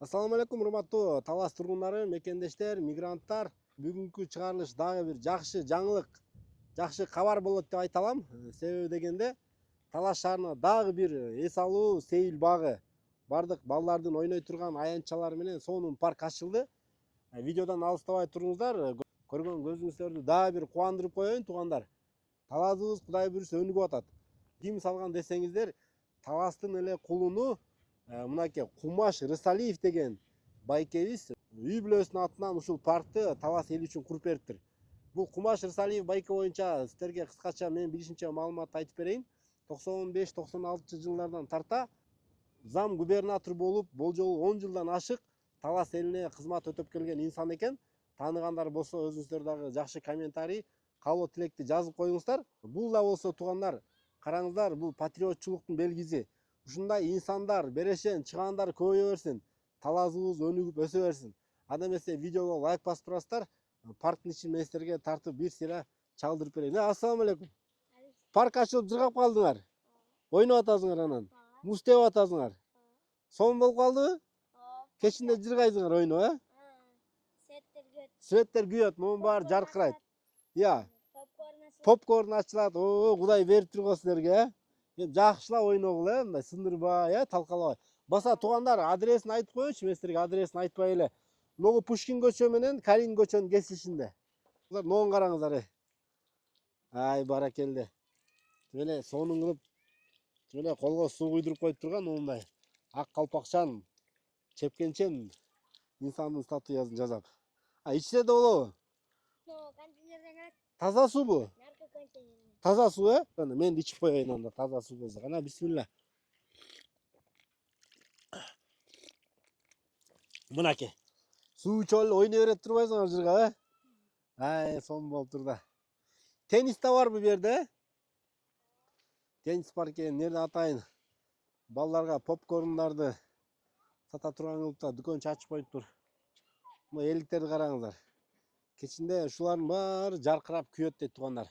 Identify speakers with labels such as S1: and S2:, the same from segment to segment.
S1: Assalamu алейкум, урматтуу Талас тургундары, мекендештер, мигранттар. Бүгүнкү чыгарылыш дагы бир жакшы жаңылык, жакшы кабар болот деп айта алам. Себеби дегенде, Талас шаарына дагы бир эс алуу сейил багы, бардык балдардын ойной турган аянтчалары менен сонун парк ачылды. Видеодан алыстабай туруңуздар, көргөн көзүңүздөрдү дагы бир кубандырып коеюн, туугандар. Таласыбыз Кудай буюрса өнүгүп атат. Ким салган десеңиздер, Таластын эле кулуну мынакей Кумаш Рысалиев деген байкебиз үй бүлөсүнүн атынан ушул паркты Талас эли үчүн куруп бериптир. Бул Кумаш Рысалиев байке боюнча сиздерге кыскача мен билишимче маалымат айтып берейин. 95-96 жылдардан тарта зам губернатор болуп, болжолу 10 жылдан ашык Талас элине кызмат өтөп келген инсан экен. Тааныгандар болсо өзүңүздөр дагы жакшы комментарий, каалоо тилекти жазып коюңуздар. Бул да болсо туугандар, караңыздар, бул патриотчулуктун белгиси. Ушундай инсандар берешен чыгаандар көбөйө берсин, Таласыбыз өнүгүп өсө берсин. Анда эмесе видеого лайк басып турасыздар. Парктын ичин мен силерге тартып бир сыйра чалдырып берейин. Ассаламу алейкум. Парк ачылып жыргап калдыңар. Ойноп атасыңар анан. Муз тебип атасыңар. Сонун болуп калдыбы? Кечинде жыргайсыңар ойноп, Светтер күйөт, монун баары жаркырайт. Я, попкорн ачылат. О, Кудай берип турган силерге, жакшылап ойногула, мындай сындырбай, талкалабай. Баса туугандар, адресин айтып коеюнчу, мен силерге адресин айтпай эле. Могу Пушкин көчө менен Калин көчөнүн кесишинде. Ногун караңыздар. Ай, баракелде. Тип сонун кылып, тип колго суу куйдуруп коюп турган мондай ак калпакчан, чепкенчен инсандын статуясын жасап. Ичсе да болобу? Таза суу бу? Таза суу, мен ичип коеюн анда, таза суу болсо. Кана бисмилла. Мынакей. Суу ичип эле ойной берет турбайсыңар жыргап, Ай, сонун болуп тур да. Теннис да барбы бу жерде? Теннис бар экен, нерде атайын. Балдарга попкорндарды сата турган кылып да дүкөн ачып коюптур. Мына эликтерди караңыздар. Кечинде ушулардын баары жаркырап күйөт дейт туугандар.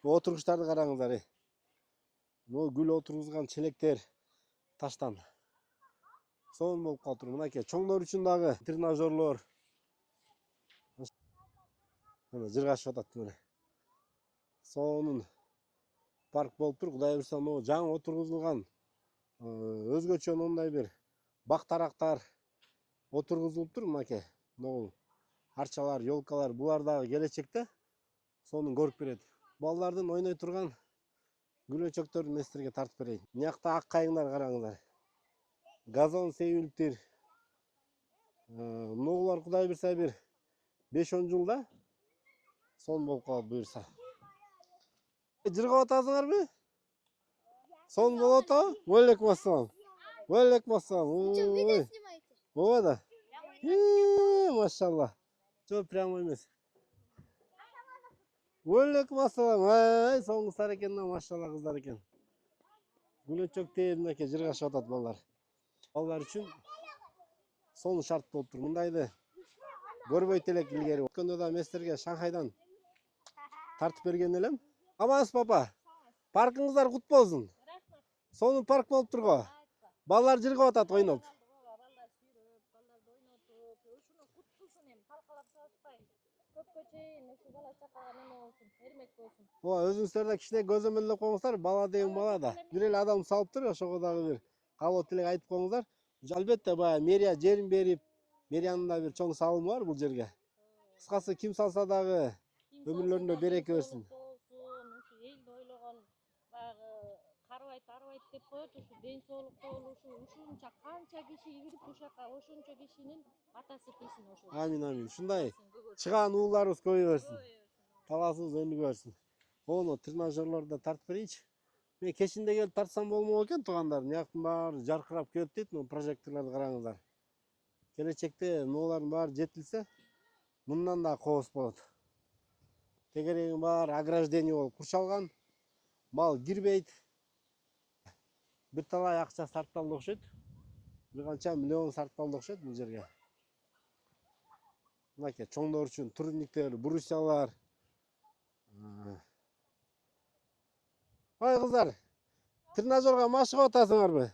S1: Отургучтарды караңыздар. Могу гүл отургузган челектер таштан. Сонун болуп калыптыр. Мынакей чоңдор үчүн дагы тренажерлор. Мына жыргашып атат мына. Сонун парк болуп тур. Кудай буйрса, могу жаңы отургузулган өзгөчө мындай бир бак-тарактар отургузулуп тур. Мынакей могу арчалар, ёлкалар, булар дагы келечекте сонун көрүп берет. Балдардын ойной турган гүлөнчөктөрдү мен силерге тартып берейин. Мынакта ак кайыңдар караңыздар. Газон себилиптир. Могулар Кудай буйрса бир 5-10 жылда сонун болуп калат буйрса. Жыргап атасыңарбы? Сонун болуп атабы? Алейкум ассалам. Алейкум ассалам.
S2: Видео снимаете?
S1: Ооба да. Машалла. Жо прямо эмес. Алейкум ассалам. Ай, сонун кыздар экен, машалла кыздар экен. Гүлөнчөктөр мынакей жыргашып атат балдар. Балдар үчүн сонун шарт болуп тур. Мындайды көрбөйт элек илгери. Өткөндө да мен силерге Шанхайдан тартып берген элем. Амансыз папа. Паркыңыздар кут болсун. Сонун парк болуп турго. Балдар жыргап атат ойноп.
S2: Балдар сүйрөп, балдарды ойнотуп, ушуну кут кылсын эми, талкалап салышпай. Көпкө чейин ушу бала чакага неме болсун, эрмек болсун.
S1: Ооба, өзүңүздөр да кичине көзөмөлдөп коюңуздар. Бала деген бала да. Бир эле адам салыптыр, ошого дагы бир каалоо тилек айтып коюңуздар. Албетте баягы мэрия жерин берип, мэриянын да бир чоң салымы бар бул жерге. Кыскасы ким салса дагы өмүрлөрүндө береке берсин.
S2: Ушу элди ойлогон баягы карабайт деп коет, ушу ден соолукта болушу, ушунча канча киши кирип ушака, ошончо кишинин атасы тийсин ошол.
S1: Амин, амин. Ушундай чыгаан ууларыбыз көбөйө берсин. Таласыбыз өнүгө берсин. Ону тренажерлорду тартып берейинчи. Мен кечинде келип тартсам болмок экен туугандар. Мыяктын баары жаркырап күйөт дейт, мына прожекторлорду караңыздар. Келечекте мулардын баары жетилсе, мындан да кобос болот. Тегерегин баары ограждение болуп курчалган. Мал кирбейт. Бир талай акча сарпталды окшойт. Бир канча миллион сарпталды окшойт бул жерге. Мынакей чоңдор үчүн турниктер, брусьялар. Ай кыздар, тренажерга машыгып атасыңарбы?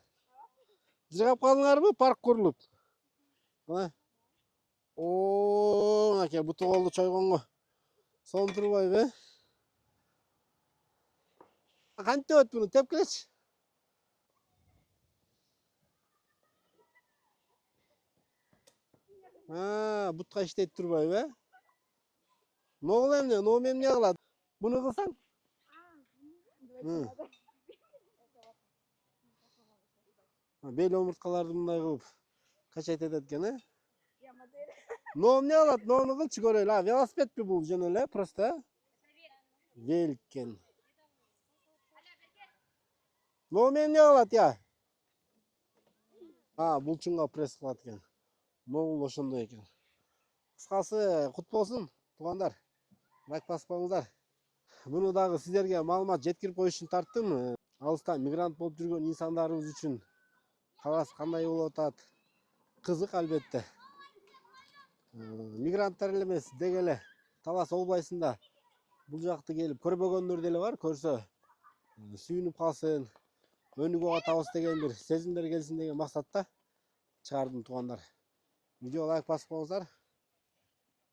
S1: Жыргап калдыңарбы парк курулуп? Мына. О, аке буту колду чойгонго. Son турбайбы? Кантип өт буну теп келечи. Бутка иштейт турбайбы? Ногул эмне? Ногу эмне кылат? Буну кылсаң? Бел омурткаларды мындай кылып качать этет экен, э? Ногу эмне кылат? Ногуну кылчы көрөлү. Велосипедпи бул жөн эле, просто? Велик экен. Ногу эмне кылат, я? Булчунга пресс кылат экен. Ногул ошондой экен. Кыскасы, кут болсун, туугандар. Лайк баспаңыздар. Буну дагы сиздерге маалымат жеткирип коюш үчүн тарттым. Алыста мигрант болуп жүргөн инсандарыбыз үчүн кабас кандай болуп атат? Кызык албетте. Мигранттар эле эмес, деги эле Талас областында бул жакты келип көрбөгөндөр деле бар. Көрсө сүйүнүп калсын, өнүгүп атабыз деген бир сезимдер келсин деген максатта чыгардым, туугандар. Видео лайк басып коюңуздар.